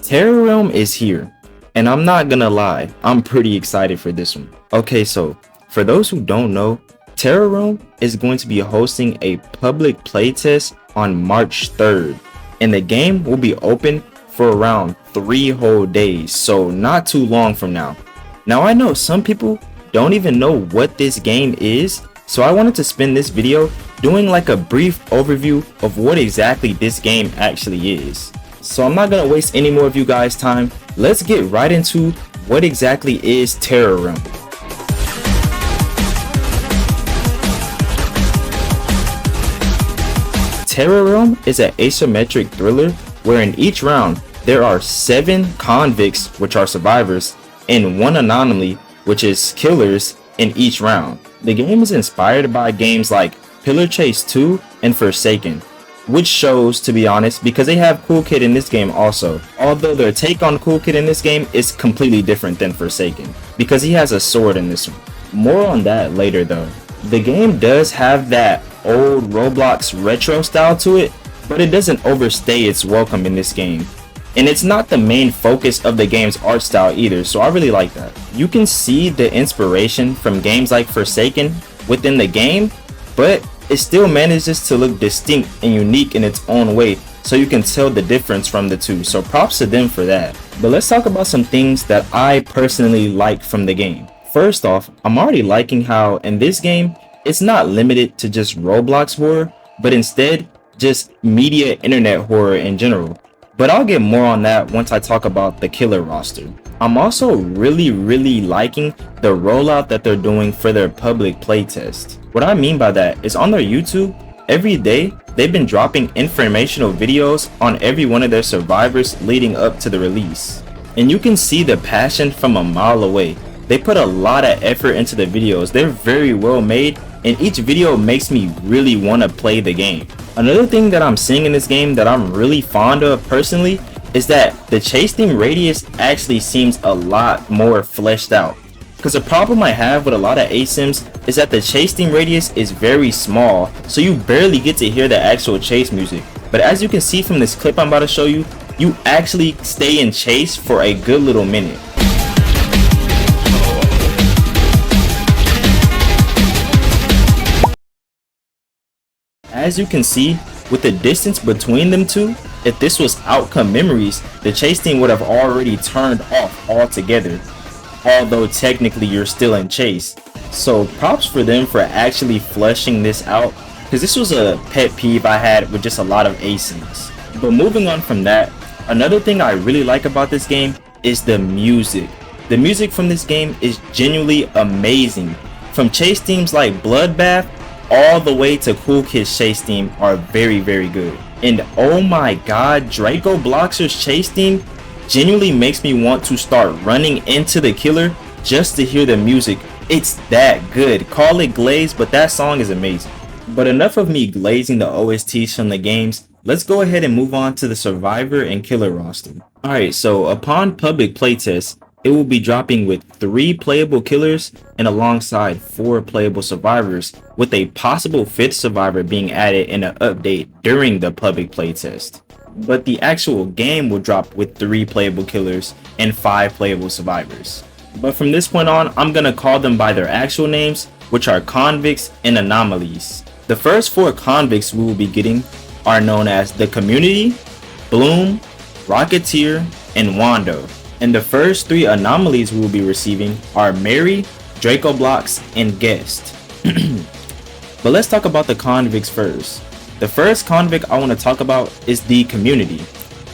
Terror Realm is here, and I'm not gonna lie, I'm pretty excited for this one. Okay, so for those who don't know, Terror Realm is going to be hosting a public playtest on March 3rd, and the game will be open for around 3 whole days, so not too long from now. Now I know some people don't even know what this game is, so I wanted to spend this video doing like a brief overview of what exactly this game actually is. So I'm not gonna waste any more of you guys' time. Let's get right into what exactly is Terror Realm. Terror Realm is an asymmetric thriller where in each round there are 7 convicts, which are survivors, and 1 anomaly, which is killers, in each round. The game is inspired by games like Pillar Chase 2 and Forsaken, which shows, to be honest, because they have Cool Kid in this game also, although their take on Cool Kid in this game is completely different than Forsaken, because he has a sword in this one. More on that later though. The game does have that old Roblox retro style to it, but it doesn't overstay its welcome in this game. And it's not the main focus of the game's art style either, so I really like that. You can see the inspiration from games like Forsaken within the game, but it still manages to look distinct and unique in its own way, so you can tell the difference from the two, so props to them for that. But let's talk about some things that I personally like from the game. First off, I'm already liking how in this game, it's not limited to just Roblox horror, but instead just media internet horror in general. But I'll get more on that once I talk about the killer roster. I'm also really liking the rollout that they're doing for their public playtest. What I mean by that is on their YouTube, every day they've been dropping informational videos on every one of their survivors leading up to the release. And you can see the passion from a mile away. They put a lot of effort into the videos. They're very well made, and each video makes me really want to play the game. Another thing that I'm seeing in this game that I'm really fond of personally is that the chasing radius actually seems a lot more fleshed out. Because a problem I have with a lot of ASYMMs is that the chasing radius is very small, so you barely get to hear the actual chase music. But as you can see from this clip I'm about to show you, you actually stay in chase for a good little minute. As you can see, with the distance between them two, if this was Outcome Memories, the chase team would have already turned off altogether, although technically you're still in chase. So props for them for actually fleshing this out, because this was a pet peeve I had with just a lot of ASYMMs. But moving on from that, another thing I really like about this game is the music. The music from this game is genuinely amazing. From chase teams like Bloodbath all the way to Cool Kid's chase theme are very good. And oh my god, Draco Bloxer's chase theme genuinely makes me want to start running into the killer just to hear the music. It's that good. Call it glaze, but that song is amazing. But enough of me glazing the OSTs from the games. Let's go ahead and move on to the survivor and killer roster. Alright, so upon public playtest, it will be dropping with 3 playable killers and alongside 4 playable survivors, with a possible 5th survivor being added in an update during the public playtest. But the actual game will drop with 3 playable killers and 5 playable survivors. But from this point on, I'm gonna call them by their actual names, which are convicts and anomalies. The first 4 convicts we will be getting are known as the Community, Bloom, Rocketeer, and Wando. And the first 3 anomalies we will be receiving are Mary, Draco Blocks, and Guest. But let's talk about the convicts first. The first convict I want to talk about is the Community.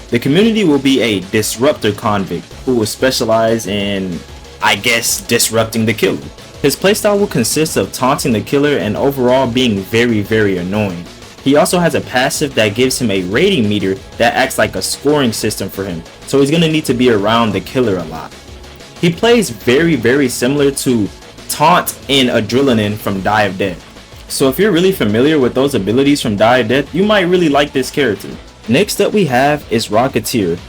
The Community will be a disruptor convict who will specialize in, I guess, disrupting the killer. His playstyle will consist of taunting the killer and overall being very annoying. He also has a passive that gives him a rating meter that acts like a scoring system for him, so he's going to need to be around the killer a lot. He plays very similar to Taunt and Adrenaline from Die of Death. So if you're really familiar with those abilities from Die of Death, you might really like this character. Next up we have is Rocketeer.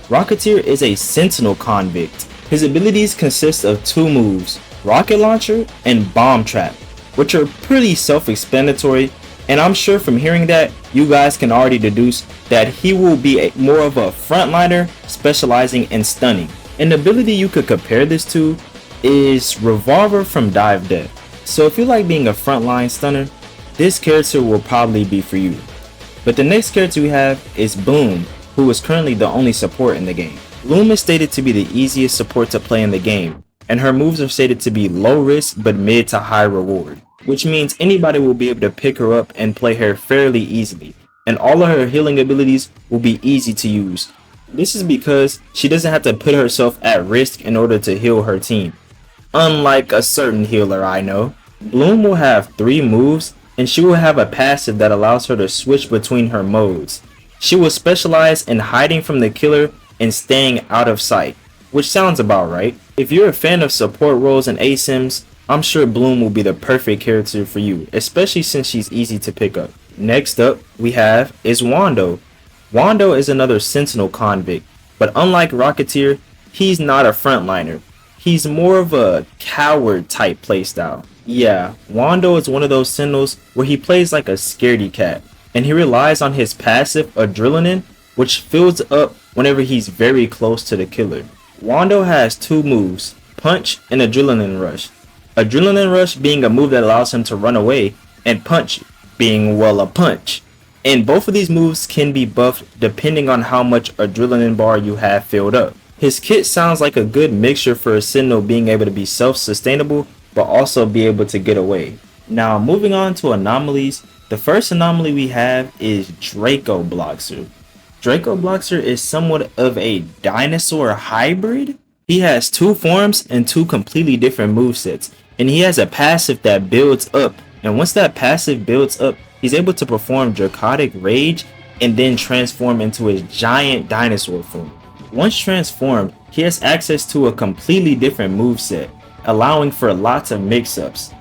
Rocketeer is a Sentinel convict. His abilities consist of 2 moves, Rocket Launcher and Bomb Trap, which are pretty self-explanatory, And I'm sure from hearing that, you guys can already deduce that he will be more of a frontliner specializing in stunning. An ability you could compare this to is Revolver from Dive Death. So if you like being a frontline stunner, this character will probably be for you. But the next character we have is Bloom, who is currently the only support in the game. Bloom is stated to be the easiest support to play in the game, and her moves are stated to be low risk but mid to high reward, which means anybody will be able to pick her up and play her fairly easily, and all of her healing abilities will be easy to use. This is because she doesn't have to put herself at risk in order to heal her team. Unlike a certain healer I know, Bloom will have 3 moves, and she will have a passive that allows her to switch between her modes. She will specialize in hiding from the killer and staying out of sight, which sounds about right. If you're a fan of support roles and ASYMMs, I'm sure Bloom will be the perfect character for you, especially since she's easy to pick up. Next up we have is Wando. Wando is another Sentinel convict, but unlike Rocketeer, he's not a frontliner. He's more of a coward type playstyle. Yeah, Wando is one of those Sentinels where he plays like a scaredy cat, and he relies on his passive Adrenaline, which fills up whenever he's very close to the killer. Wando has 2 moves, Punch and Adrenaline Rush. Adrenaline Rush being a move that allows him to run away, and Punch being, well, a punch. And both of these moves can be buffed depending on how much Adrenaline bar you have filled up. His kit sounds like a good mixture for a Sentinel being able to be self-sustainable but also be able to get away. Now moving on to anomalies, the first anomaly we have is Draco Bloxer. Draco Bloxer is somewhat of a dinosaur hybrid. He has 2 forms and 2 completely different movesets, and he has a passive that builds up, and once that passive builds up, he's able to perform Draconic Rage and then transform into his giant dinosaur form. Once transformed, he has access to a completely different moveset, allowing for lots of mix-ups.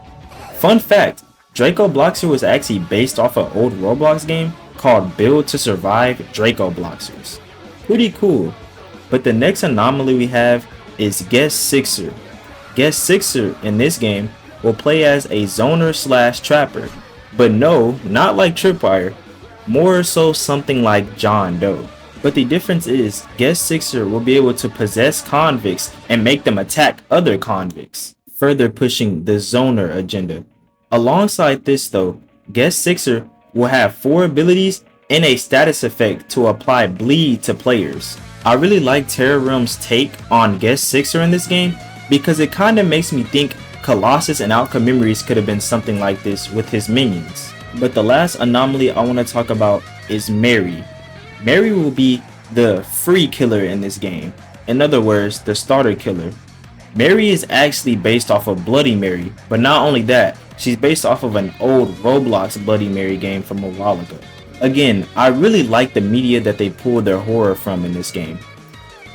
Fun fact, Draco Bloxer was actually based off an old Roblox game called Build to Survive Draco Bloxers. Pretty cool. But the next anomaly we have is Guest Sixer. Guest Sixer in this game will play as a zoner / trapper, but no, not like Tripwire, more so something like John Doe. But the difference is Guest Sixer will be able to possess convicts and make them attack other convicts, further pushing the zoner agenda. Alongside this though, Guest Sixer will have 4 abilities and a status effect to apply bleed to players. I really like Terra Realm's take on Guest Sixer in this game because it kinda makes me think Colossus and Outcome Memories could have been something like this with his minions. But the last anomaly I want to talk about is Mary. Mary will be the free killer in this game. In other words, the starter killer. Mary is actually based off of Bloody Mary, but not only that, she's based off of an old Roblox Bloody Mary game from a while ago. Again, I really like the media that they pulled their horror from in this game.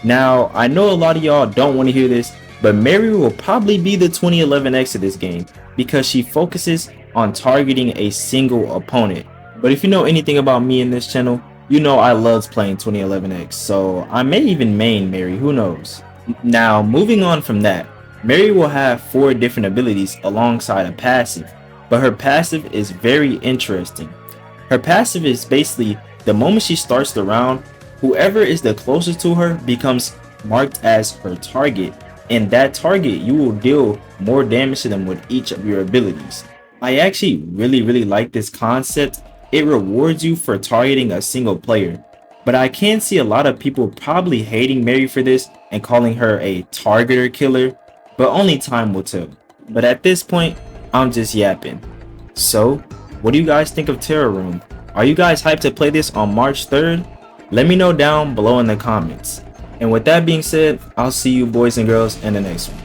Now, I know a lot of y'all don't want to hear this, but Mary will probably be the 2011X of this game because she focuses on targeting a single opponent. But if you know anything about me in this channel, you know I love playing 2011X, so I may even main Mary, who knows. Now, moving on from that, Mary will have 4 different abilities alongside a passive, but her passive is very interesting. Her passive is basically the moment she starts the round, whoever is the closest to her becomes marked as her target, and that target you will deal more damage to them with each of your abilities. I actually really like this concept. It rewards you for targeting a single player, but I can see a lot of people probably hating Mary for this and calling her a targeter killer, but only time will tell. But at this point, I'm just yapping. So, what do you guys think of Terra Room? Are you guys hyped to play this on March 3rd? Let me know down below in the comments. And with that being said, I'll see you boys and girls in the next one.